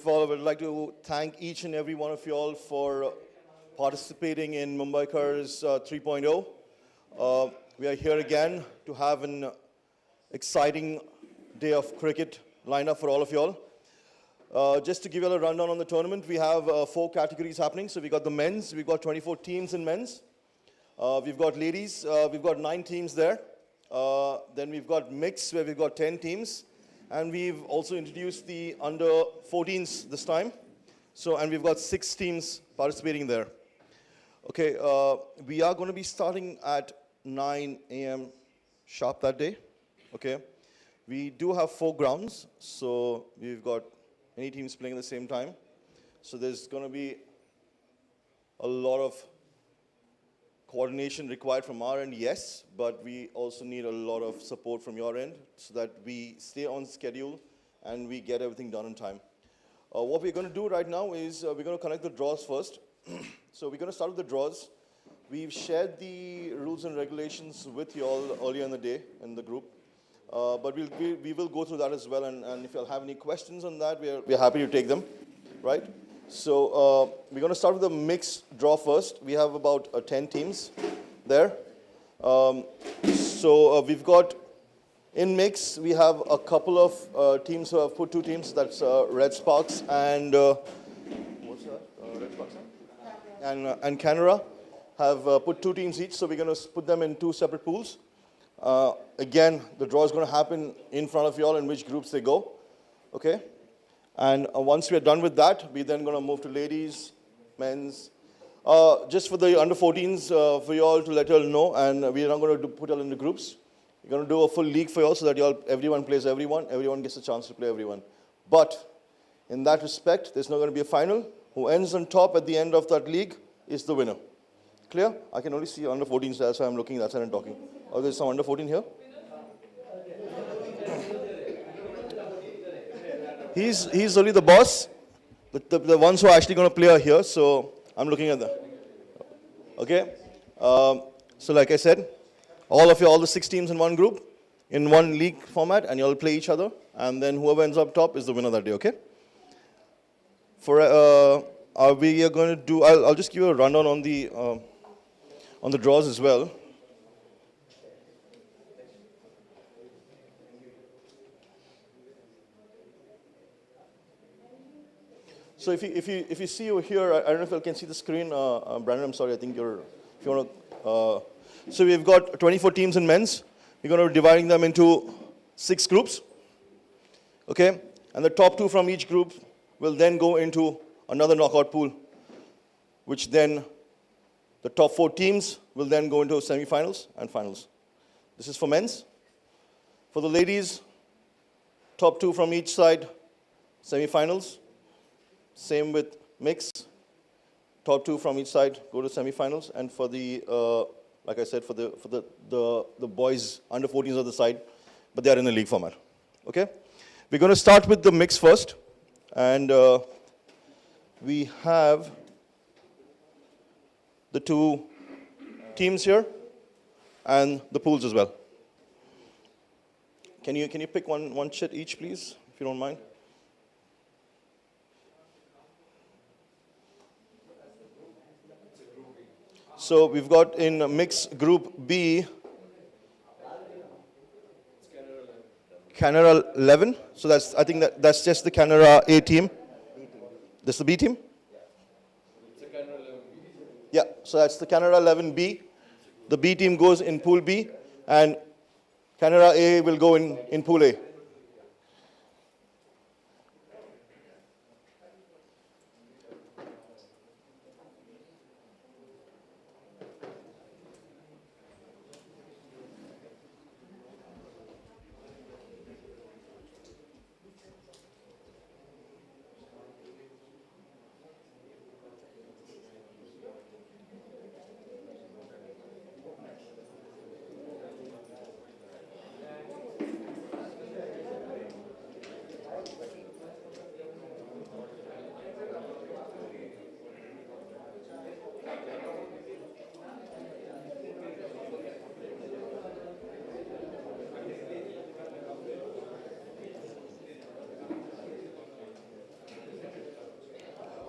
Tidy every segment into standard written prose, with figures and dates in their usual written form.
of all, I would like to thank each and every one of you all for participating in Mumbaikars 3.0. We are here again to have an exciting day of cricket lined up for all of you all. Just to give you a rundown on the tournament, we have 4 categories happening. So we got the men's, we've got 24 teams in men's. We've got ladies, we've got 9 teams there. Then we've got mixed, where we've got 10 teams. And we've also introduced the under 14s this time. And we've got 6 teams participating there. Okay, we are going to be starting at 9 a.m. sharp that day. Okay, we do have 4 grounds, so we've got many teams playing at the same time. So there's going to be a lot of coordination required from our end, yes, but we also need a lot of support from your end so that we stay on schedule and we get everything done in time. What we're going to do right now is we're going to connect the draws first. So we're going to start with the draws. We've shared the rules and regulations with you all earlier in the day in the group. But we will go through that as well, and if you'll have any questions on that, we're happy to take them, right? So we're going to start with the mixed draw first. We have about 10 teams there. We've got, in mix, we have a couple of teams who have put 2 teams. That's Red Sparks and, what's that? Red Sparks? And Canara have put 2 teams each, so we're going to put them in 2 separate pools. Again, the draw is going to happen in front of you all in which groups they go, okay? And once we are done with that, we're then going to move to ladies, men's. Just for the under 14s, for you all to let you all know, and we're not going to put you all into groups. We're going to do a full league for you all so that everyone plays everyone. Everyone gets a chance to play everyone. But in that respect, there's not going to be a final. Who ends on top at the end of that league is the winner. Clear? I can only see under 14s, that's why I'm looking, that's why I'm talking. Oh, there's some under 14 here? He's only the boss. The ones who are actually going to play are here, so I'm looking at them. Okay? So like I said, all the 6 teams in one group, in one league format, and you all play each other, and then whoever ends up top is the winner that day, okay? We are going to do, I'll just give you a rundown on the draws as well. So if you see over here, I don't know if you can see the screen, Brandon, I'm sorry, I think if you want to, so we've got 24 teams in men's. We're going to be dividing them into 6 groups, okay? And the top 2 from each group will then go into another knockout pool, which then the top 4 teams will then go into semi-finals and finals. This is for men's. For the ladies, top 2 from each side, semi-finals. Same with mix. Top 2 from each side go to semi-finals. And for the, like I said, for the boys under 14s on the side, but they are in the league format. Okay? We're going to start with the mix first. And we have the 2 teams here and the pools as well. Can you pick one sheet each, please, if you don't mind? So we've got in mix group B, Canara 11. So I think that's just the Canara A team. This is the B team? Yeah, so that's the Canara 11B. The B team goes in pool B, and Canara A will go in pool A.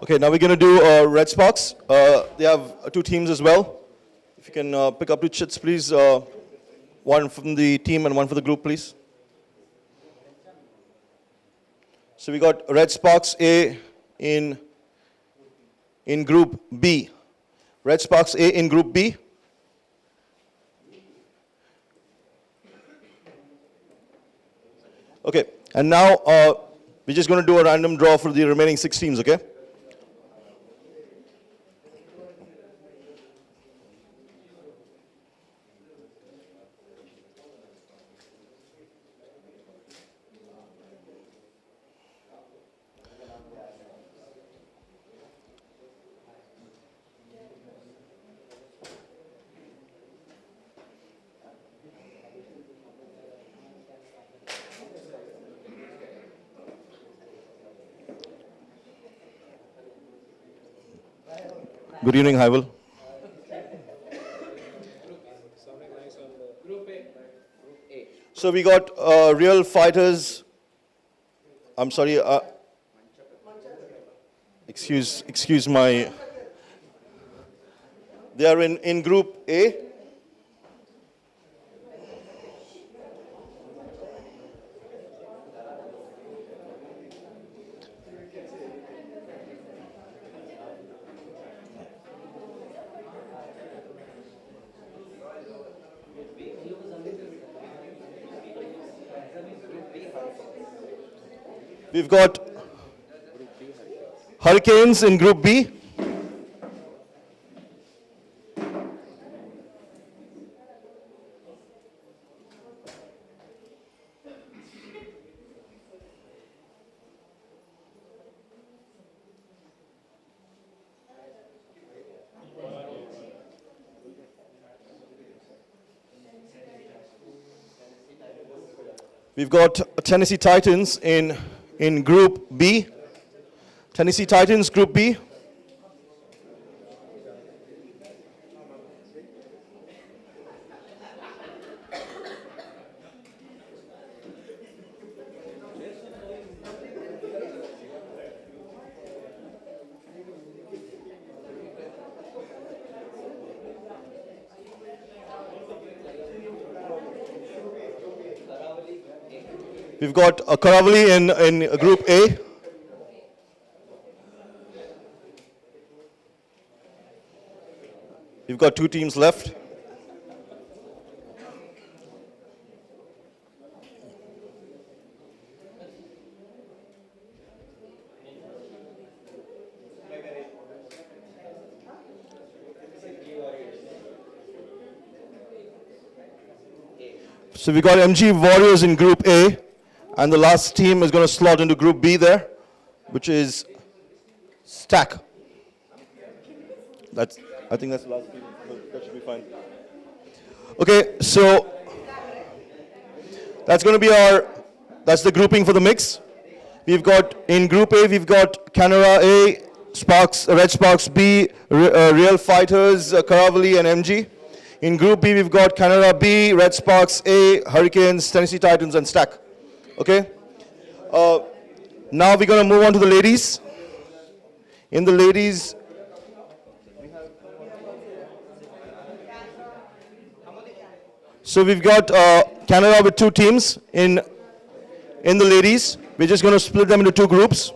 Okay, now we're going to do Red Sparks. They have two teams as well. If you can pick up two chits, please. One from the team and one for the group, please. So we got Red Sparks A in Group B. Red Sparks A in Group B. Okay, and now we're just going to do a random draw for the remaining 6 teams, okay? Good evening, Hywel. So we got real fighters. I'm sorry. Excuse my. They are in Group A. We've got Hurricanes in Group B. We've got Tennessee Titans in Group B. Tennessee Titans, Group B. We've got Karavali in Group A. We've got 2 teams left. So we got MG Warriors in Group A, and the last team is going to slot into Group B there, which is Stack. I think that's the last team. That should be fine. Okay, so that's going to be that's the grouping for the mix. We've got, in Group A, we've got Canara A, Red Sparks B, Real Fighters, Karavali and MG. In Group B, we've got Canara B, Red Sparks A, Hurricanes, Tennessee Titans, and Stack. Okay? Now we're going to move on to the ladies. In the ladies, so we've got Canada with 2 teams in the ladies. We're just going to split them into 2 groups.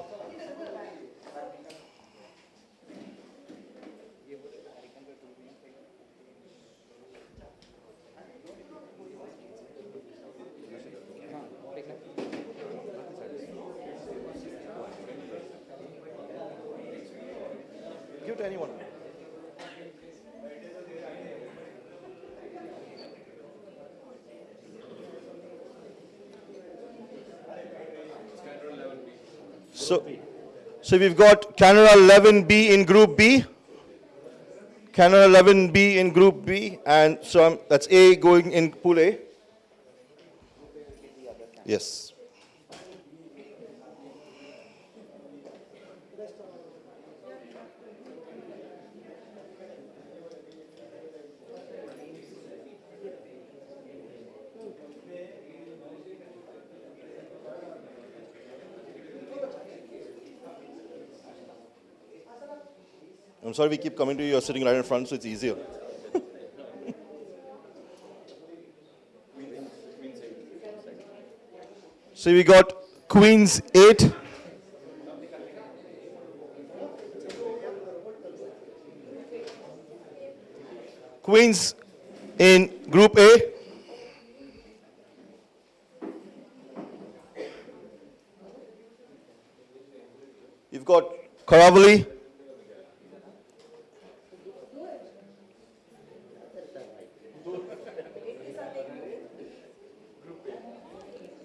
Give it to anyone. So we've got Canada 11B in Group B. Canada 11B in Group B, and so that's A going in Pool A. Yes. I'm sorry we keep coming to you. You're sitting right in front, so it's easier. So we got Queens 8. Queens in Group A. You've got Karavali.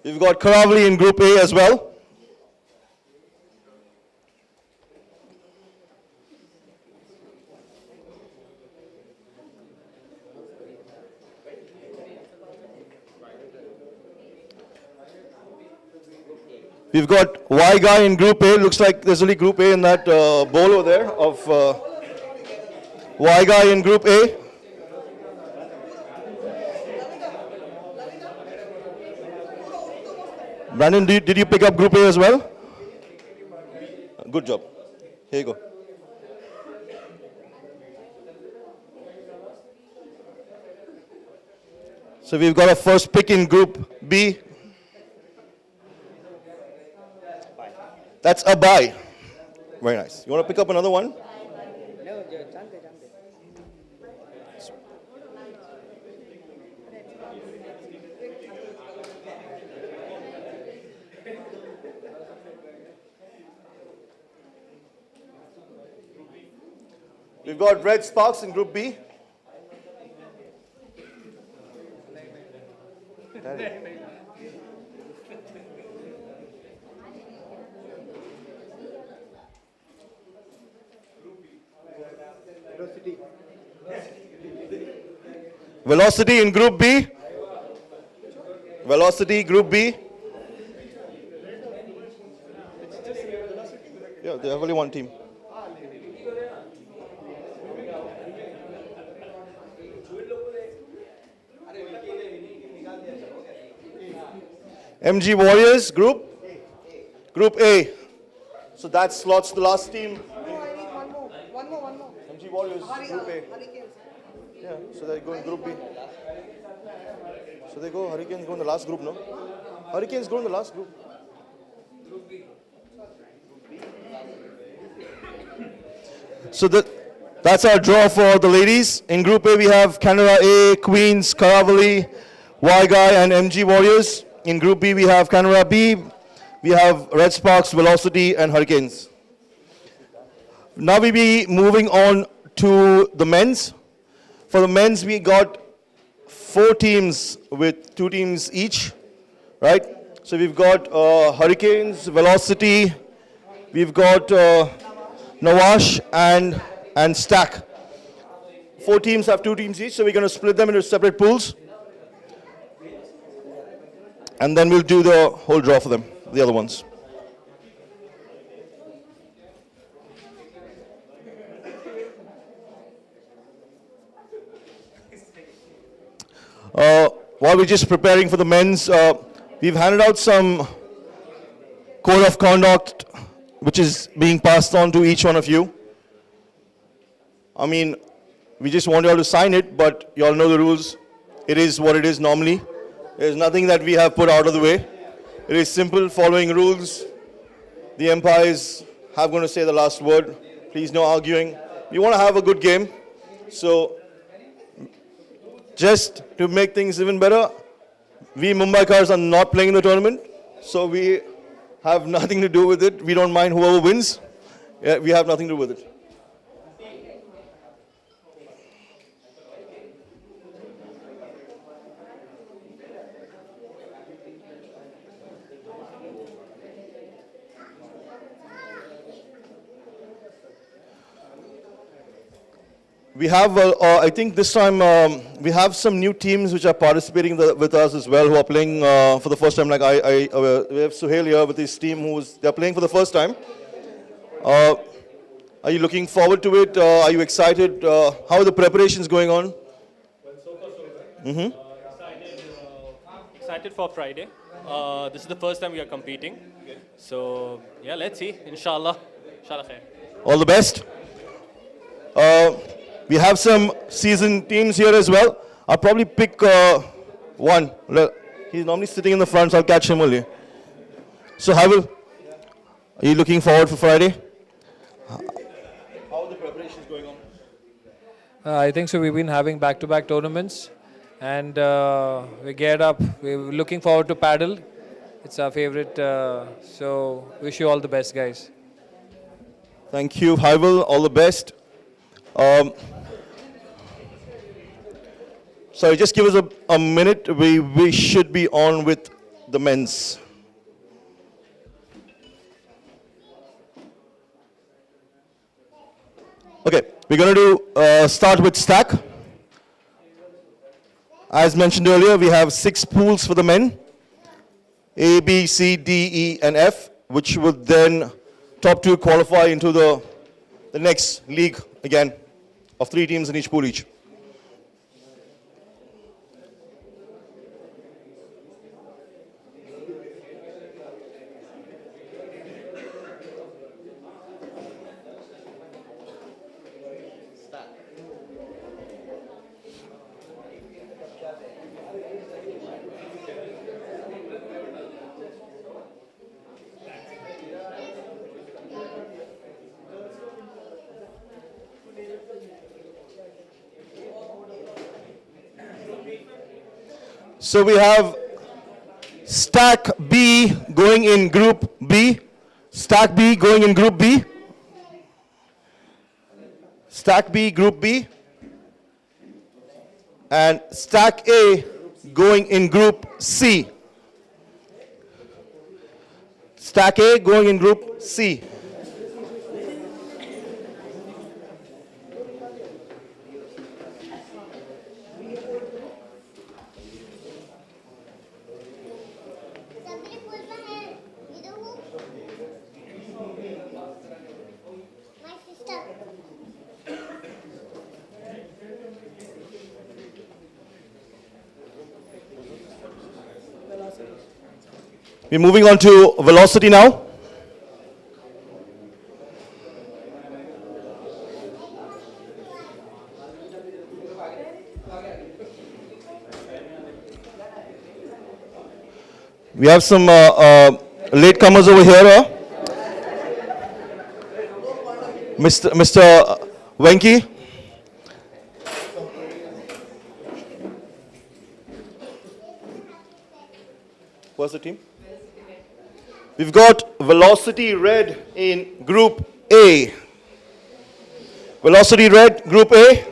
You've got Karavali in Group A as well. We've got Y guy in Group A. Looks like there's only Group A in that bowl over there of Y guy in Group A. Brandon, did you pick up Group A as well? Good job. Here you go. So we've got a first pick in Group B. That's a buy. Very nice. You want to pick up another one? We've got Red Sparks in Group B. Velocity in Group B. Velocity, Group B. Yeah, they have only one team. MG Warriors, Group A. So that slots the last team. No, I need one more. MG Warriors, Group A. Yeah, so they go in Group B. So they go, Hurricanes go in the last group, no? Hurricanes go in the last group. So that's our draw for the ladies. In Group A, we have Canada A, Queens, Karavali, Y Guy, and MG Warriors. In Group B, we have Canada B, we have Red Sparks, Velocity, and Hurricanes. Now we'll be moving on to the men's. For the men's, we got 4 teams with 2 teams each, right? So we've got Hurricanes, Velocity, we've got Nawash, and Stack. 4 teams have 2 teams each, so we're going to split them into separate pools. And then we'll do the whole draw for them, the other ones. While we're just preparing for the men's, we've handed out some code of conduct, which is being passed on to each one of you. I mean, we just want you all to sign it, but you all know the rules. It is what it is normally. There's nothing that we have put out of the way. It is simple, following rules. The umpires have going to say the last word. Please, no arguing. We want to have a good game. So, just to make things even better, we Mumbaikars are not playing in the tournament. So we have nothing to do with it. We don't mind whoever wins. Yeah, we have nothing to do with it. We have, I think this time, we have some new teams which are participating with us as well, who are playing for the first time. Like we have Suhail here with his team, they're playing for the first time. Are you looking forward to it? Are you excited? How are the preparations going on? Well, so far so good. Excited for Friday. This is the first time we are competing. So, yeah, let's see. Inshallah. Inshallah khair. All the best. We have some seasoned teams here as well. I'll probably pick one. He's normally sitting in the front, so I'll catch him only. So, Havel, are you looking forward for Friday? How are the preparations going on? I think so. We've been having back-to-back tournaments, and we geared up. We're looking forward to paddle. It's our favorite. So, wish you all the best, guys. Thank you, Havel. All the best. Sorry, just give us a minute. We should be on with the men's. Okay, we're going to start with stack. As mentioned earlier, we have 6 pools for the men. A, B, C, D, E, and F, which would then top 2 qualify into the next league again of 3 teams in each pool each. So we have stack B going in group B. Stack B going in group B. Stack B, group B. And stack A going in group C. Stack A going in group C. We're moving on to velocity now. We have some latecomers over here. Mr. Venki. What's the team? We've got Velocity Red in Group A. Velocity Red, Group A.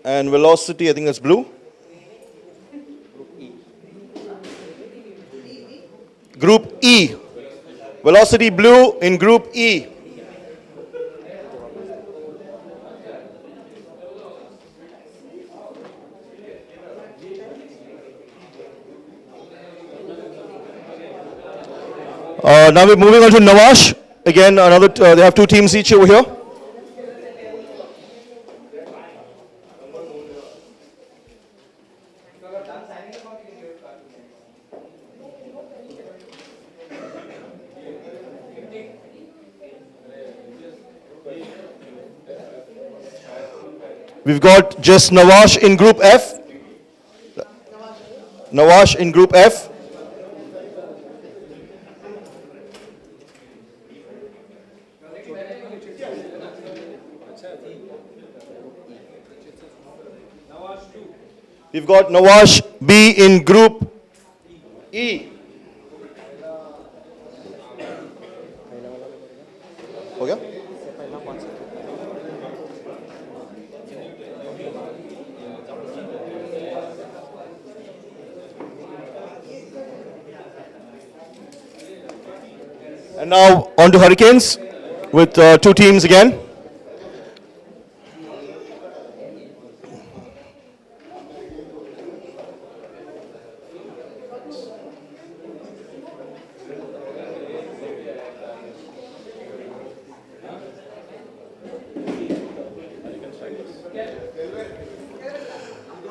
And Velocity, I think that's blue. Group E. Velocity blue in Group E. Now we're moving on to Nawash. Again, another. They have 2 teams each over here. We've got just Nawash in Group F. Nawash in Group F. We've got Nawash B in Group E. Okay. And now on to Hurricanes with 2 teams again.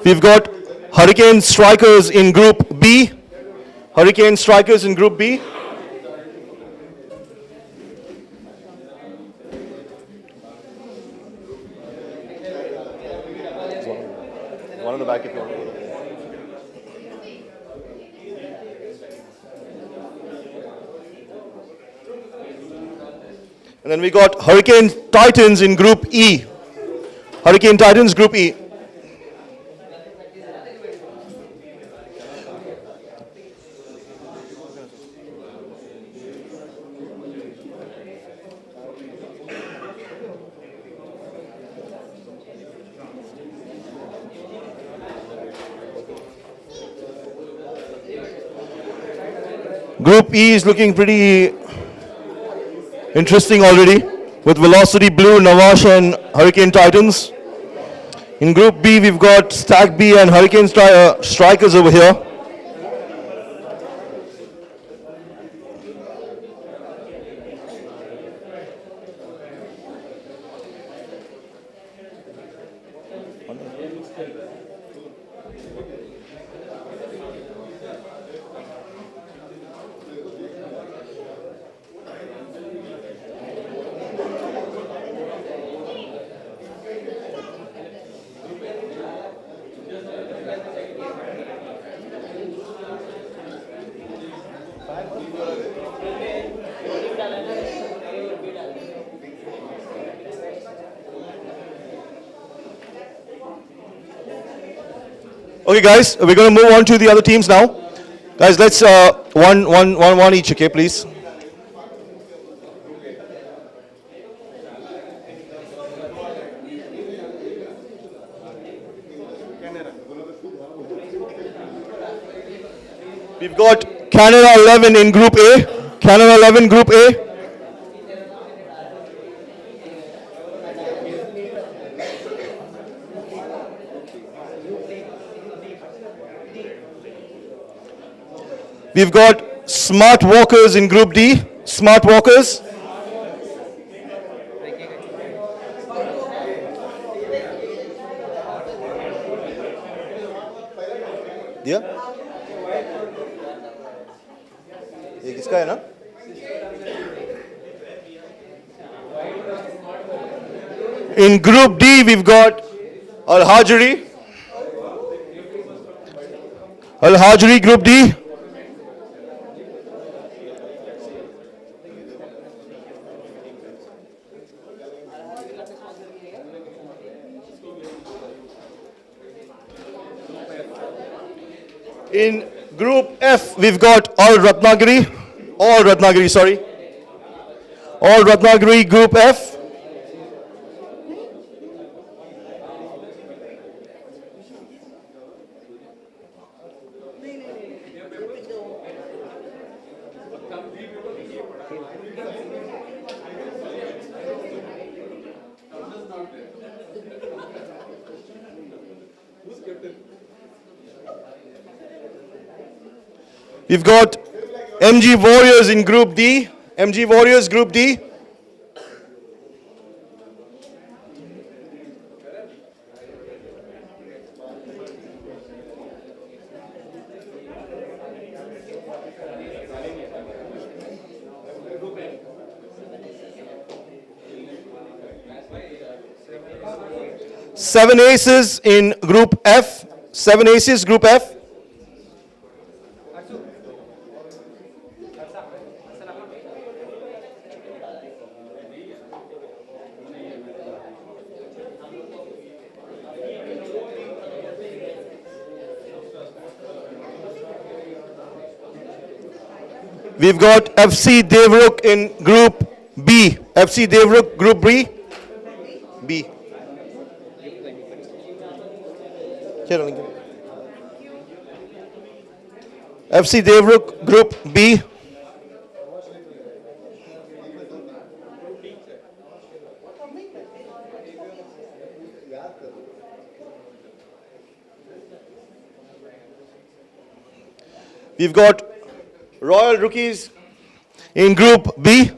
We've got Hurricane Strikers in Group B. Hurricane Strikers in Group B. One in the back if you want to go. And then we got Hurricane Titans in Group E. Hurricane Titans, Group E. Group E is looking pretty interesting already, with Velocity Blue, Navash and Hurricane Titans. In Group B, we've got Stack B and Hurricane Strikers over here. Okay, guys, we're going to move on to the other teams now. Guys, let's one each, okay, please. We've got Canada 11 in Group A. Canada 11, Group A. We've got Smart Walkers in Group D. Smart Walkers. Yeah? ये किसका है ना? In Group D, we've got Al-Hajri. Al-Hajri, Group D. In Group F, we've got All Ratnagiri, sorry. All Ratnagiri, Group F. We've got MG Warriors in Group D. MG Warriors, Group D. Seven Aces in Group F. Seven Aces, Group F. We've got FC Devruk in Group B. FC Devruk, Group B. B. FC Devruk, Group B. We've got Royal Rookies in Group B.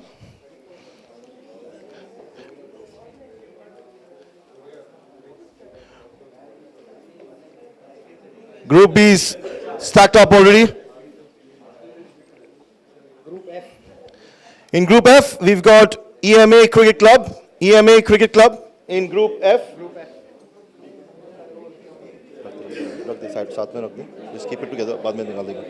Group B is stacked up already. In Group F, we've got EMA Cricket Club. EMA Cricket Club in Group F. रख दे साथ में रख दे. Just keep it together. बाद में निकाल देंगे.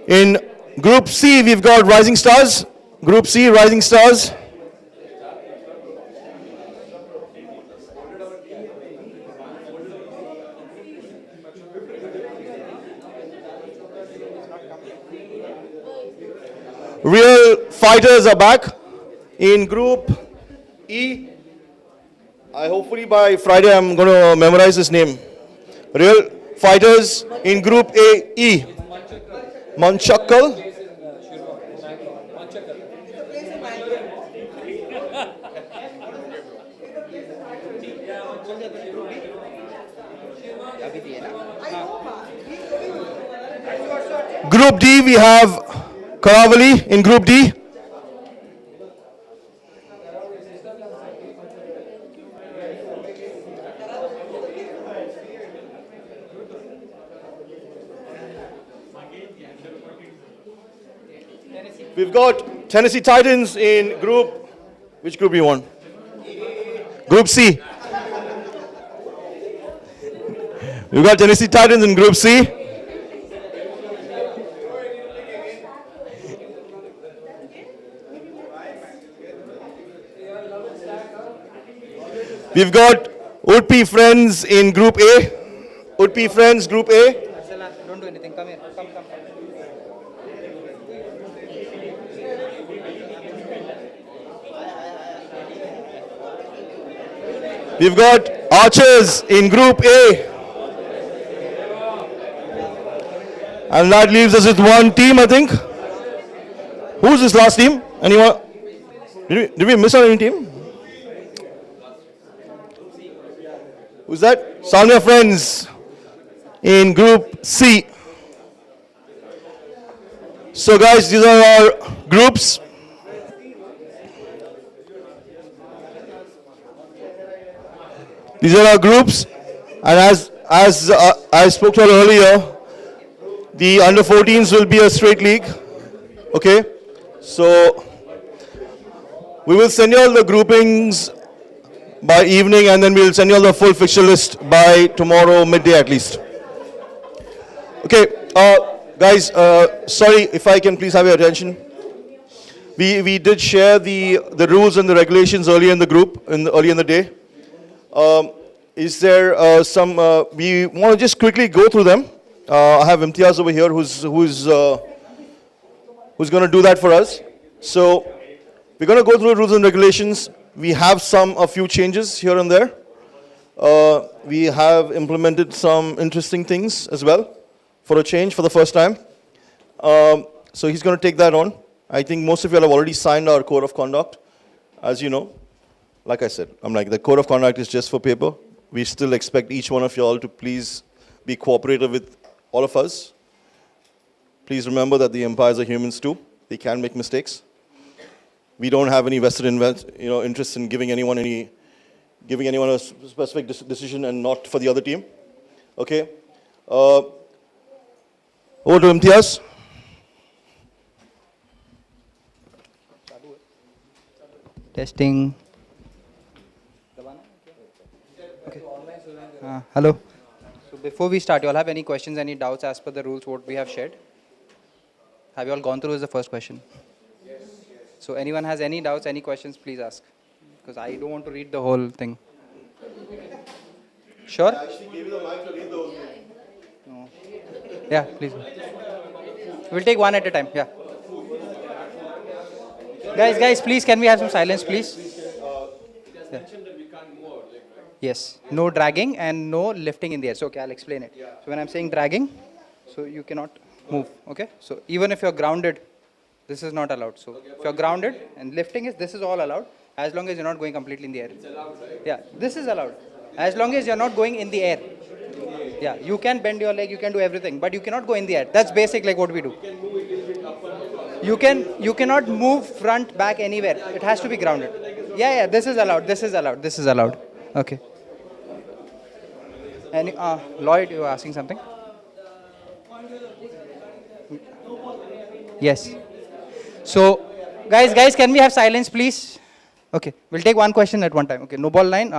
In Group C, we've got Rising Stars. Group C, Rising Stars. Real fighters are back. In Group E, hopefully by Friday I'm going to memorize his name. Real fighters in Group E. Manchakkal. Group D, we have Karavali in Group D. We've got Tennessee Titans in Group, which group you want? Group C. We've got Tennessee Titans in Group C. We've got Udupi Friends in Group A. Udupi Friends, Group A. Don't do anything. Come here. Come. We've got Archers in Group A. And that leaves us with one team, I think. Who's this last team? Anyone? Did we miss out any team? Who's that? Salmia Friends in Group C. So guys, these are our groups. These are our groups, and as I spoke to you earlier, the under-14s will be a straight league. Okay, so we will send you all the groupings by evening, and then we'll send you all the full fixture list by tomorrow midday at least. Okay, guys, sorry if I can please have your attention. We did share the rules and the regulations early in the group, early in the day. Is there some? We want to just quickly go through them. I have Imtiaz over here, who's going to do that for us. So we're going to go through the rules and regulations. We have a few changes here and there. We have implemented some interesting things as well for a change for the first time. So he's going to take that on. I think most of you have already signed our code of conduct, as you know. Like I said, the code of conduct is just for paper. We still expect each one of you all to please be cooperative with all of us. Please remember that the umpires are humans too. They can make mistakes. We don't have any vested interest in giving anyone a specific decision and not for the other team. Okay. Over to Imtiaz. Testing. Okay. Hello. So before we start, you all have any questions, any doubts as per the rules what we have shared? Have you all gone through is the first question? Yes. So anyone has any doubts, any questions, please ask. Because I don't want to read the whole thing. Sure? I actually gave you the mic to read the whole thing. No. Yeah, please. We'll take one at a time. Yeah. Guys, please, can we have some silence, please? Yeah. Yes. No dragging and no lifting in the air. So, okay, I'll explain it. So, when I'm saying dragging, so you cannot move. Okay. So, even if you're grounded, this is not allowed. So, if you're grounded and lifting this is all allowed as long as you're not going completely in the air. It's allowed, right? Yeah. This is allowed as long as you're not going in the air. Yeah. You can bend your leg, you can do everything, but you cannot go in the air. That's basic, like what we do. You cannot move front, back, anywhere. It has to be grounded. Yeah, this is allowed. This is allowed. This is allowed. Okay. And Lloyd, you were asking something? Yes. So Guys, can we have silence, please? Okay, we'll take one question at one time. Okay, no ball line.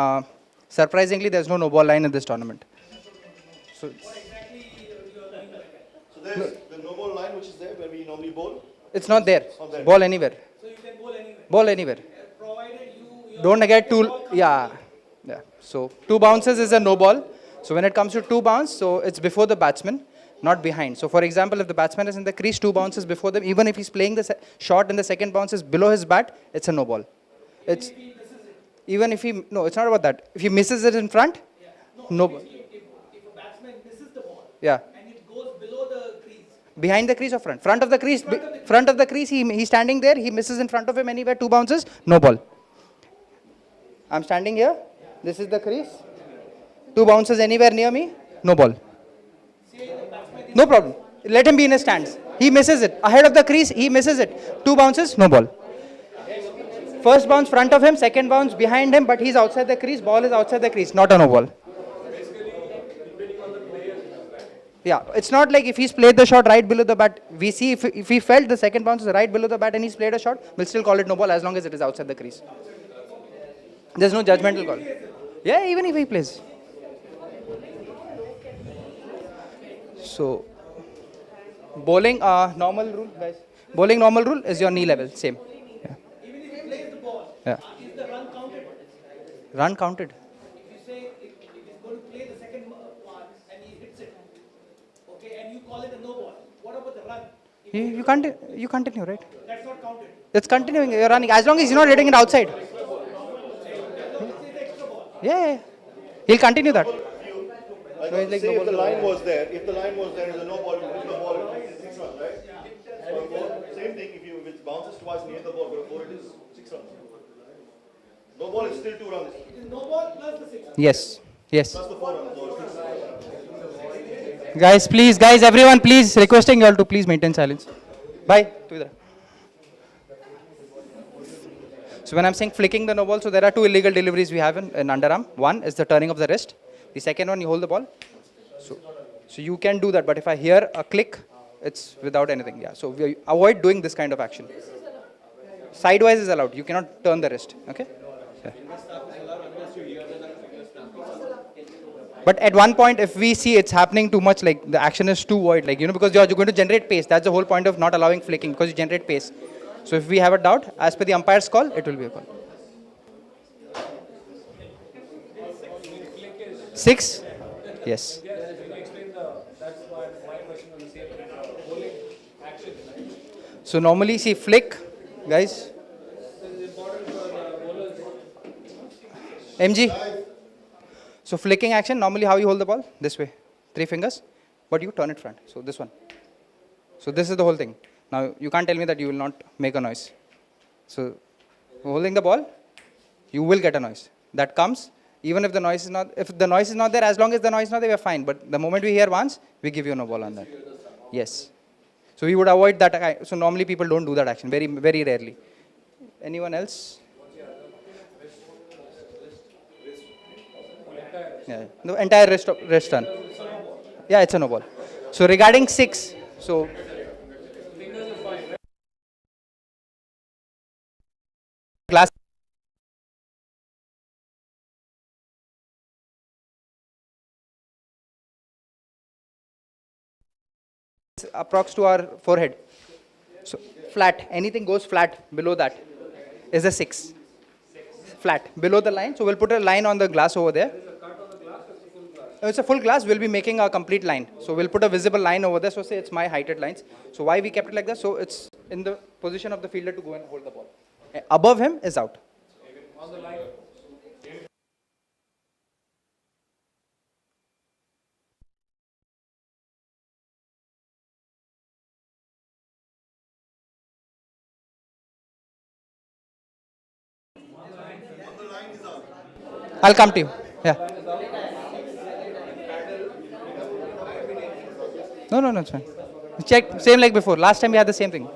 Surprisingly, there's no ball line in this tournament. So So there's the no ball line which is there where we normally bowl. it's not there. Not there. Ball anywhere. So you can bowl anywhere. Ball anywhere. Don't get two. Yeah. So 2 bounces is a no ball. So when it comes to 2 bounce, so it's before the batsman, not behind. So for example, if the batsman is in the crease, 2 bounces before them, even if he's playing the shot and the second bounce is below his bat, it's a no ball. It's even if he no, it's not about that. If he misses it in front, no. If a batsman misses the ball, yeah, and it goes below the crease, behind the crease or front, front of the crease, front of the crease, he's standing there, he misses in front of him anywhere, 2 bounces, no ball. I'm standing here. This is the crease. 2 bounces anywhere near me, no ball. No problem. Let him be in his stance. He misses it. Ahead of the crease, he misses it. 2 bounces, no ball. First bounce front of him, second bounce behind him, but he's outside the crease. Ball is outside the crease, not a no ball. Yeah, it's not like if he's played the shot right below the bat. We see if he felt the second bounce is right below the bat and he's played a shot, we'll still call it no ball as long as it is outside the crease. There's no judgmental call. Yeah, even if he plays. So, bowling normal rule, guys. Bowling normal rule is your knee level, same. Yeah. Even if he plays the ball, is the run counted? Run counted. If you say if he's going to play the second part and he hits it, okay, and you call it a no ball, what about the run? You continue, right? That's not counted. That's continuing. You're running as long as you're not hitting it outside. Yeah. He'll continue that. Like say if the line was there, it's a no ball, you hit the ball, it's 6 runs, right? Same thing, if it bounces twice and you hit the ball, but before it is 6 runs. No ball is still 2 runs. It is no ball plus the 6 runs. Yes. Plus the 4 runs. Guys, everyone, please, requesting you all to please maintain silence. Bye. So when I'm saying flicking the no ball, so there are 2 illegal deliveries we have in underarm. One is the turning of the wrist. The second one, you hold the ball. So you can do that, but if I hear a click, it's without anything. Yeah. So we avoid doing this kind of action. Sidewise is allowed. You cannot turn the wrist. Okay. Yeah. But at one point, if we see it's happening too much, like the action is too wide, like because you're going to generate pace. That's the whole point of not allowing flicking, because you generate pace. So if we have a doubt, as per the umpire's call, it will be a call. 6? Yes. So normally, see flick, guys. MG. So flicking action, normally how you hold the ball? This way, 3 fingers, but you turn it front. So this one. So this is the whole thing. Now you can't tell me that you will not make a noise. So holding the ball, you will get a noise. That comes even if the noise is not. If the noise is not there, as long as the noise is not there, we are fine. But the moment we hear once, we give you no ball on that. Yes. So we would avoid that. So normally people don't do that action. Very, very rarely. Anyone else? Yeah. The entire wrist turn. Yeah, it's a no ball. So regarding 6, so glass approx to our forehead. So flat, anything goes flat below that is a 6. Flat below the line. So we'll put a line on the glass over there. It's a full glass. We'll be making a complete line. So we'll put a visible line over there. So say it's my heighted lines. So why we kept it like that? So it's in the position of the fielder to go and hold the ball. Above him is out. On the line. I'll come to you. Yeah. No, it's fine. Check, same like before. Last time we had the same thing.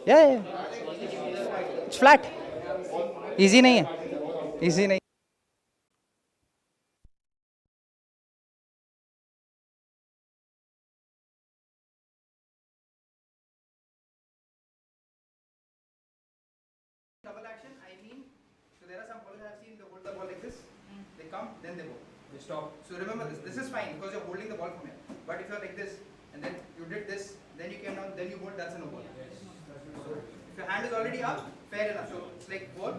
Yeah. It's flat. Easy nahi hai. Easy nahi. come, then they bowl. They stop. So remember this. This is fine because you're holding the ball from here. But if you're like this, and then you did this, then you came down, then you bowled, that's a no ball. So if your hand is already up, fair enough. So it's like ball,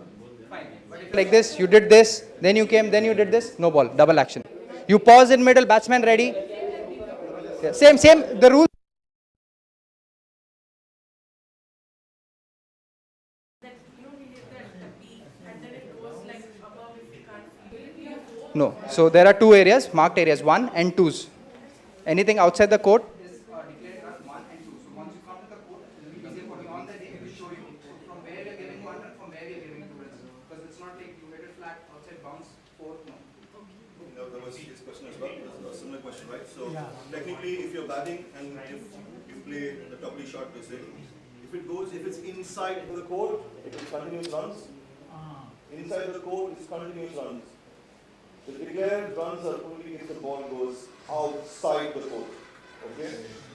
fine. But if like this, you did this, then you came, then you did this, no ball, double action. You pause in middle, batsman ready. Yeah, same, the rule. No. So there are two areas, marked areas, 1 and 2s. Anything outside the court is declared as 1 and 2. So once you come to the court, it will be easier for you on the day. It will show you from where you're giving 1 run, from where you're giving 2 runs. Because it's not like you hit it flat, outside bounce, 4, no. There was his question as well. There's a similar question, right? So technically, if you're batting and if you play the doubly shot, per se, if it's inside the court, it is continuous runs. Inside the court, it's continuous runs. The declared runs are only if the ball goes outside the court. Okay?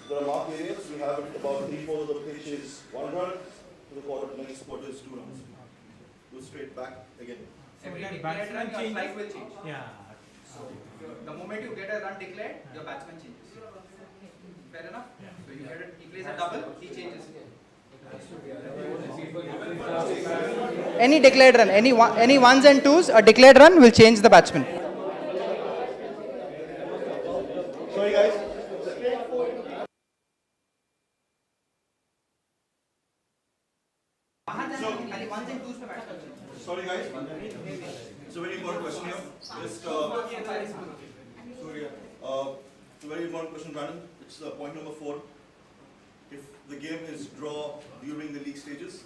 There are marked areas. We have it about 3/4 of the pitch is 1 run. To the quarter, next quarter is 2 runs. Go straight back again. Every declared run, your strike will change. Yeah. So the moment you get a run declared, your batsman changes. Fair enough? So you get it, he plays a double, he changes. Any declared run, any ones and twos, a declared run will change the batsman. Sorry, guys. Sorry, guys. It's a very important question here. Just, it's a very important question, Brandon. It's point number 4. If the game is draw during the league stages,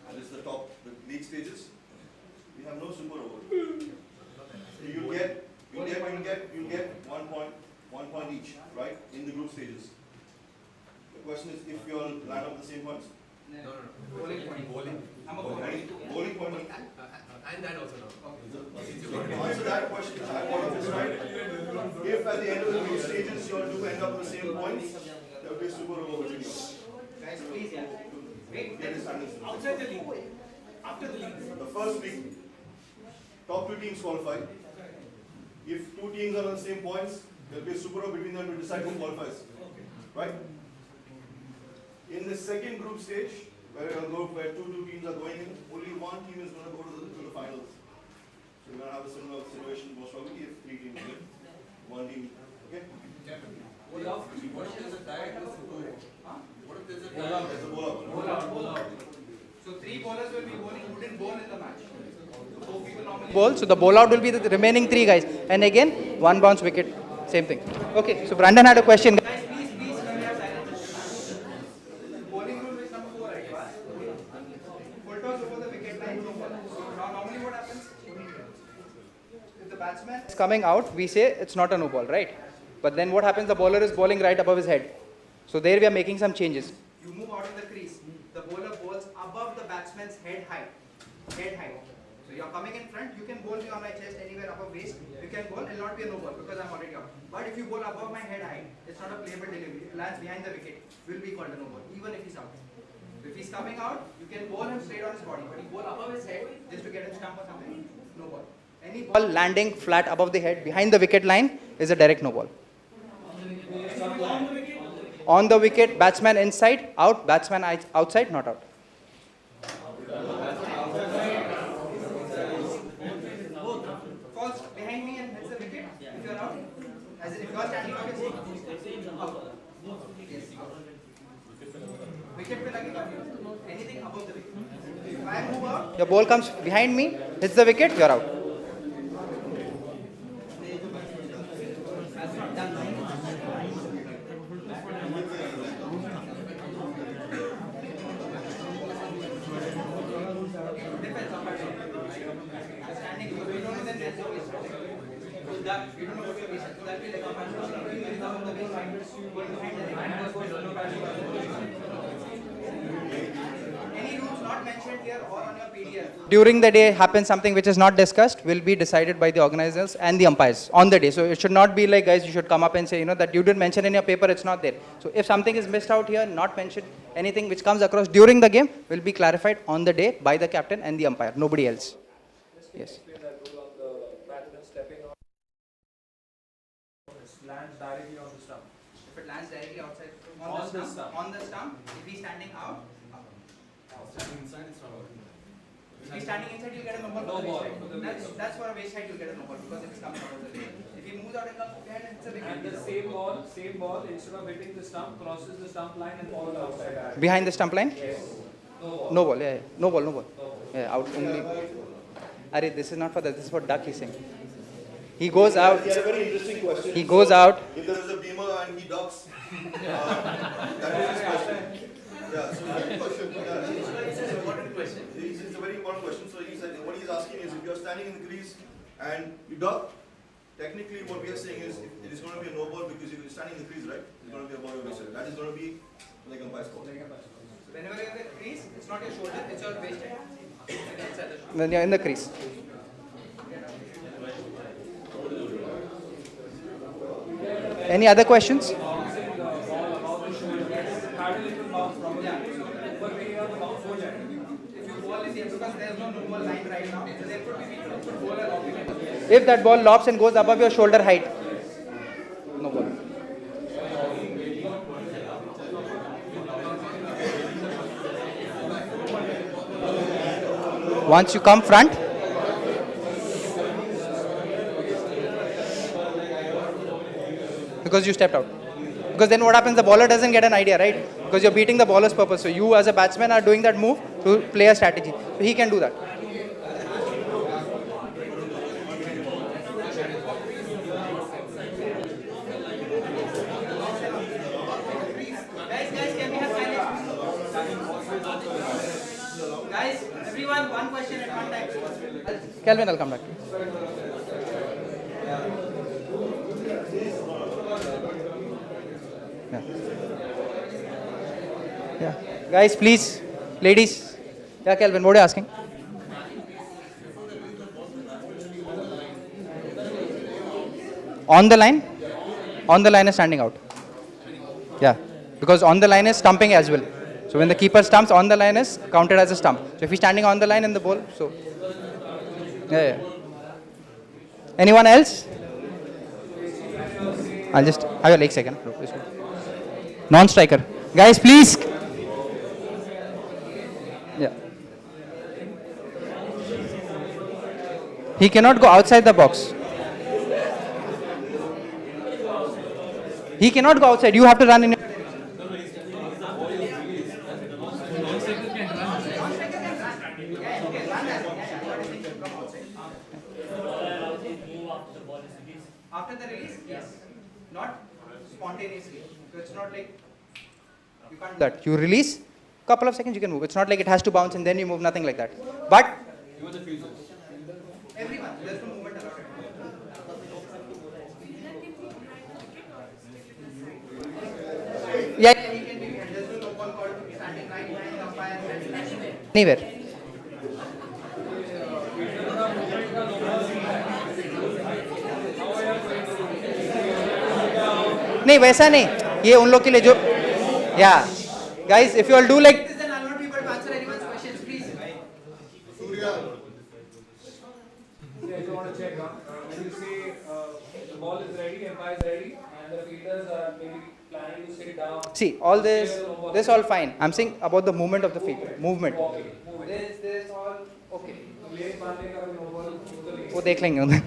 and it's the league stages, we have no super over. You'll get 1 point each, right, in the group stages. The question is if you all line up the same points. No. Bowling point. Bowling point. And that also no. Answer that question. Right? If at the end of the group stages you all do end up with the same points, there will be a super over between you. Guys, please, yeah. Wait, Outside the league. After the league. The first week, top 2 teams qualify. If 2 teams are on the same points, there will be a super over between them to decide who qualifies. Right? In the second group stage, where 2 teams are going in, only 1 team is going to go to the finals. So we're going to have a similar situation most probably if 3 teams win, 1 team. Okay? What if there's a tie? What if there's a tie? There's a bowl out. So 3 bowlers will be bowling, who didn't bowl in the match. So 4 people normally bowl, so the bowl out will be the remaining 3 guys. And again, 1 bounce wicket, same thing. Okay, so Brandon had a question. Guys, please, can we have silence? Bowling rule is number 4, right? Full toss over the wicket line, no ball. So now normally what happens? If the batsman is coming out, we say it's not a no ball, right? But then what happens? The bowler is bowling right above his head. So there we are making some changes. You move out of the crease. The bowler bowls above the batsman's head height. So you are coming in front. You can bowl me on my chest anywhere above waist. You can bowl. It will not be a no ball because I'm already out. But if you bowl above my head height, it's not a playable delivery. If it lands behind the wicket, will be called a no ball, even if he's out. So if he's coming out, you can bowl him straight on his body. But you bowl above his head just to get him stump or something. No ball. Any ball landing flat above the head behind the wicket line is a direct no ball. On the wicket, batsman inside, out, batsman outside, not out. Falls behind me and hits the wicket, if you are out. As in if you are standing out, it's out. Yes. Wicket pe lagega, anything above the wicket. If I move out, your ball comes behind me, hits the wicket, you are out. During the day happens something which is not discussed will be decided by the organizers and the umpires on the day. So it should not be like, guys, you should come up and say, that you didn't mention in your paper, it's not there. So if something is missed out here, not mentioned, anything which comes across during the game will be clarified on the day by the captain and the umpire, nobody else. Yes. lands directly on the stump. If it lands directly outside on the stump, if he's standing out, Standing inside, it's not working. if he's standing inside, you'll get a no ball. No ball. That's for a waist height, you'll get a no ball because it's coming out of the lane. If he moves out and comes behind, it's a big And the same ball, instead of hitting the stump, crosses the stump line and falls outside. Behind the stump line? Yes. No ball, yeah. No ball. Yeah, out only. Arey, this is not for that, this is for duck, he's saying. He goes out. He had a very interesting question. He goes out. If there is a beamer and he ducks, that is his question. Yeah, so it's a good question. It's an important question. It's a very important question. So he said, what he's asking is, if you're standing in the crease and you duck, technically what we are saying is, it is going to be a no ball because you're standing in the crease, right? It's going to be a ball over waist. That is going to be like umpire's call. Whenever you're in the crease, it's not your shoulder, it's your waist height. When you're in the crease. Any other questions? If that ball lobs and goes above your shoulder height, no ball. Once you come front, because you stepped out. Because then what happens, the bowler doesn't get an idea, right? Because you're beating the bowler's purpose. So you as a batsman are doing that move to play a strategy. So he can do that. Guys, can we have silence? Guys, everyone, one question at one time. Kelvin, I'll come back. Yeah. Guys, please. Ladies. Yeah, Kelvin, what are you asking? On the line? On the line is standing out. Yeah. Because on the line is stumping as well. So when the keeper stumps, on the line is counted as a stump. So if he's standing on the line in the ball, so. Yeah. Anyone else? I'll just have your leg second. Non-striker. Guys, please. Yeah. He cannot go outside the box. He cannot go outside. You have to run in. After the release? Yes. Not spontaneously. So it's not like you can't do that. You release, couple of seconds you can move. It's not like it has to bounce and then you move, nothing like that. But everyone, there's no movement around it. Yeah, he can be behind. There's no ball called standing right behind the umpire. Anywhere. नहीं वैसा नहीं ये उन लोग के लिए जो yeah guys if you all do like this then I'll not be able to answer anyone's questions please Surya I just want to check when you say the ball is ready, umpire is ready and the fielders are maybe planning to sit down. see all this all fine I'm saying about the movement of the field movement this all okay वो देख लेंगे उन्हें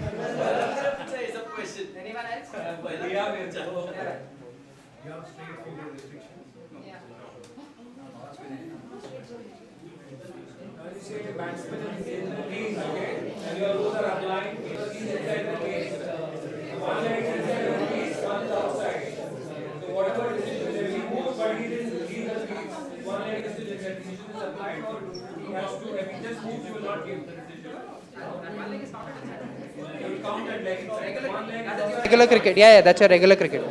anyone else You have straight fielder restriction. When you say the batsman is in the crease, okay, and your rules are applying, because he's inside the crease. One leg is inside the crease, one is outside. So whatever decision if he moves, but he is in the crease, one leg is still inside. Decision is applied, or he has to. If he just moves, you will not give the decision. One leg is counted inside. You will count that leg. regular cricket yeah that's a regular cricket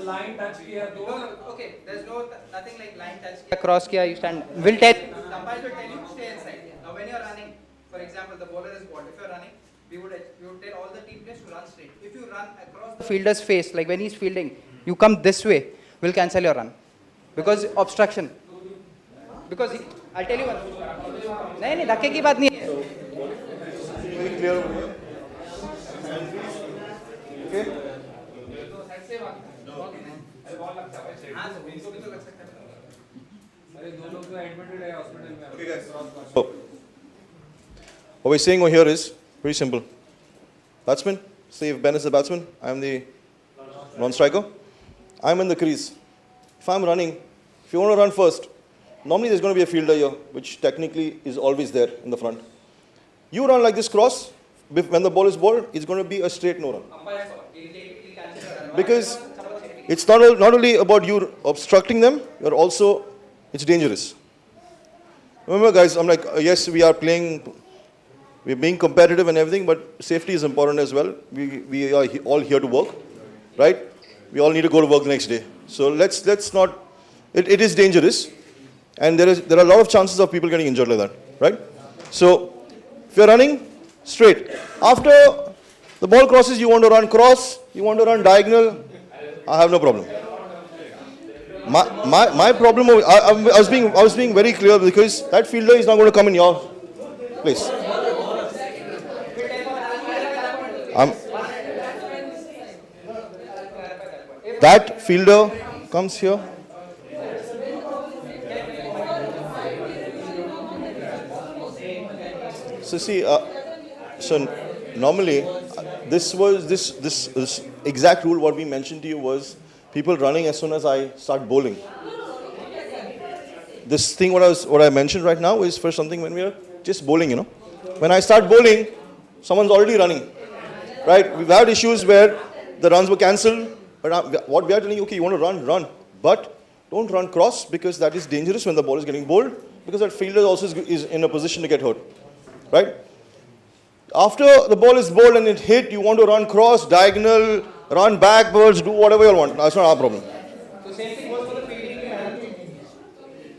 Line touch किया दो. okay there's nothing like line touch cross kiya you stand will tell the umpires will tell you stay inside now when you're running for example the bowler is bowled if you're running we would tell all the team players to run straight if you run across the fielder's face like when he's fielding you come this way we'll cancel your run Because obstruction. Because I'll tell you one. नहीं धक्के की बात नहीं है. Very clear over here. Okay. Okay, guys. Oh. What we're saying over here is very simple. Batsman, say if Ben is the batsman, I'm the non-striker. I'm in the crease. If I'm running, if you want to run first, normally there's going to be a fielder here, which technically is always there in the front. You run like this cross, when the ball is bowled, it's going to be a straight no run. Because it's not only about you obstructing them, you're also, it's dangerous. Remember guys, I'm like, yes, we are playing, we're being competitive and everything, but safety is important as well. We are all here to work, right? We all need to go to work the next day. So let's not, it is dangerous. And there are a lot of chances of people getting injured like that, right? So if you're running straight, after the ball crosses, you want to run cross, you want to run diagonal, I have no problem. My problem, I was being very clear because that fielder is not going to come in your place. That fielder comes here. So see, so normally this exact rule what we mentioned to you was people running as soon as I start bowling. This thing what I mentioned right now is for something when we are just bowling, you know. When I start bowling, someone's already running, right? We've had issues where the runs were cancelled, but what we are telling you, okay, you want to run, but don't run cross because that is dangerous when the ball is getting bowled because that fielder also is in a position to get hurt, right? After the ball is bowled and it hit, you want to run cross, diagonal, run backwards, do whatever you want. That's not our problem. So same thing goes for the fielding.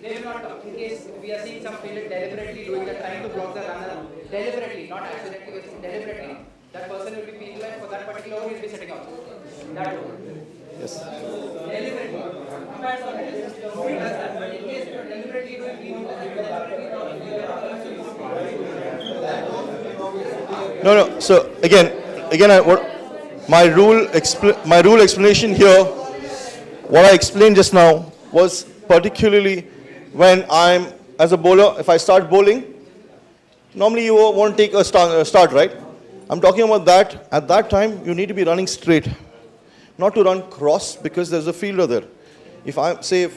They will not, in case we are seeing some fielder deliberately doing that, trying to block the runner, deliberately, not accidentally, deliberately. That person will be being like for that particular over, he will be setting out. That over. Yes. Deliberately. But in case you are deliberately doing No. So again, my rule explanation here, what I explained just now was particularly when I'm as a bowler. If I start bowling, normally you won't take a start, right? I'm talking about that. At that time, you need to be running straight, not to run cross because there's a fielder there. If I say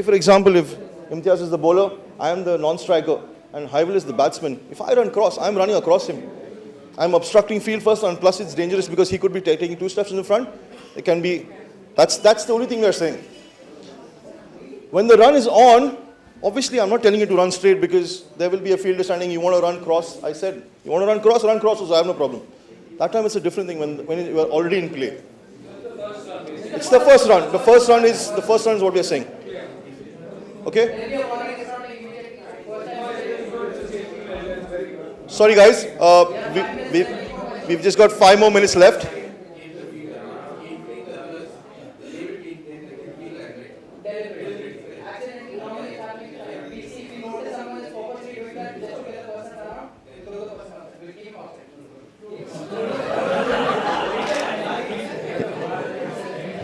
for example, if Imtiaz is the bowler, I am the non-striker, and Hival is the batsman. If I run cross, I'm running across him. I'm obstructing field first, and plus it's dangerous because he could be taking 2 steps in the front. It can be, that's the only thing we are saying. When the run is on, obviously I'm not telling you to run straight because there will be a fielder standing, you want to run cross. I said, you want to run cross, so I have no problem. That time it's a different thing when you are already in play. It's the first run. The first run is what we are saying. Okay? Sorry guys, we've just got 5 more minutes left.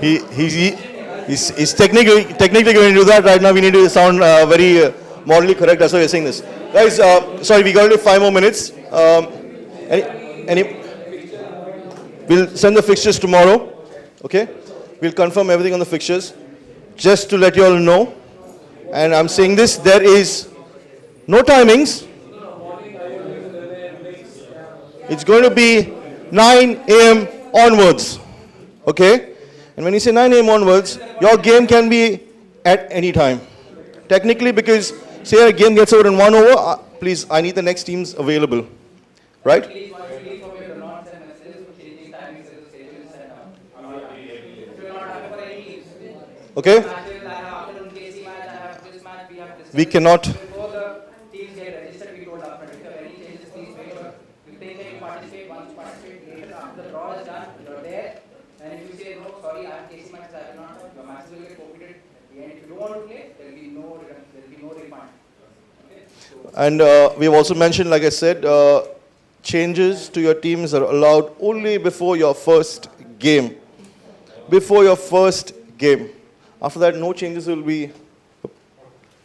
He's technically going to do that right now. We need to sound very morally correct. That's why we're saying this. Guys, sorry, we got only 5 more minutes. We'll send the fixtures tomorrow. Okay? We'll confirm everything on the fixtures. Just to let you all know, and I'm saying this, there is no timings. It's going to be 9 a.m. onwards. Okay? And when you say 9 a.m. onwards, your game can be at any time. Technically, because say a game gets over in 1 over, please, I need the next teams available. Right? Okay? We cannot. And if you don't want to play, there will be no return, there will be no refund. Okay? So, And we've also mentioned, like I said, changes to your teams are allowed only before your first game. Before your first game. After that, no changes will be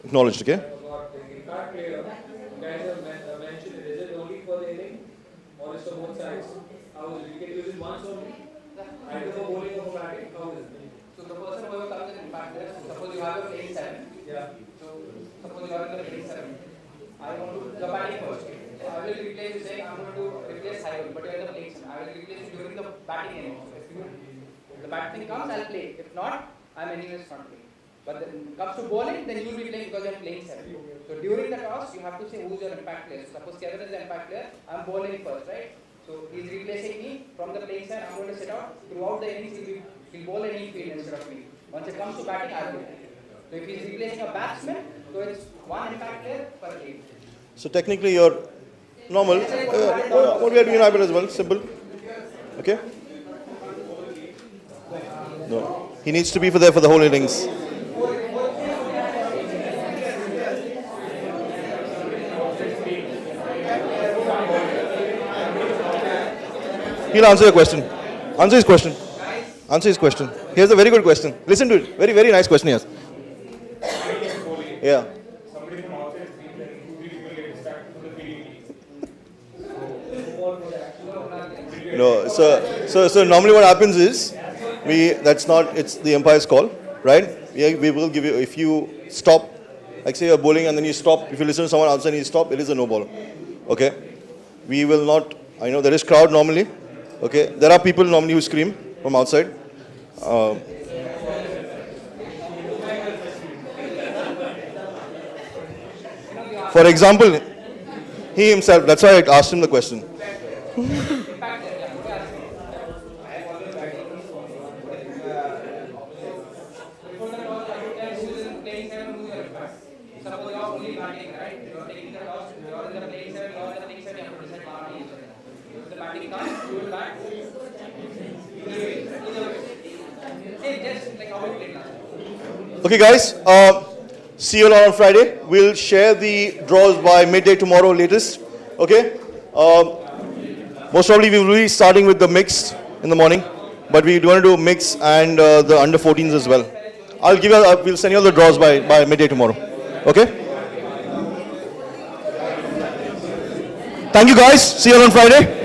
acknowledged, okay? Impact player, you guys have mentioned, is it only for the inning or is it for both sides? How is it? You can use it once only? Either for bowling or for batting? How is it? so the person who comes in impact player, suppose you have a playing 7. Yeah. So suppose you are in the playing 7. I want to the batting first. So I will replace you saying I'm going to replace Hyrule, but you are in the playing 7. I will replace you during the batting inning. If the batting comes, I'll play. If not, I'm anyways not playing. But when it comes to bowling, then you will be playing because you are playing 7. So during the toss, you have to say who's your impact player. So suppose Kevin is the impact player, I'm bowling first, right? So he's replacing me from the playing side. I'm going to sit out throughout the innings. He'll bowl any field instead of me. Once it comes to batting, I'll bowl. So if he's replacing a batsman, so it's one impact player per game. So technically you're normal. What we are doing in IPL as well, simple. Okay? No. He needs to be there for the whole innings. He'll answer your question. Answer his question. Answer his question. He has a very good question. Listen to it. Very, very nice question he has. Yeah. Somebody from outside screen, then 2-3 people get distracted from the feeding. No, so normally what happens is, it's the umpire's call, right? We will give you, if you stop, like say you're bowling and then you stop, if you listen to someone outside and you stop, it is a no ball. Okay? We will not, I know there is crowd normally, okay? There are people normally who scream from outside. For example, he himself, that's why I asked him the question. Okay guys, see you all on Friday. We'll share the draws by midday tomorrow latest. Okay? Most probably we will be starting with the mixed in the morning, but we want to do mix and the under 14s as well. We'll send you all the draws by midday tomorrow. Okay? Thank you guys. See you all on Friday.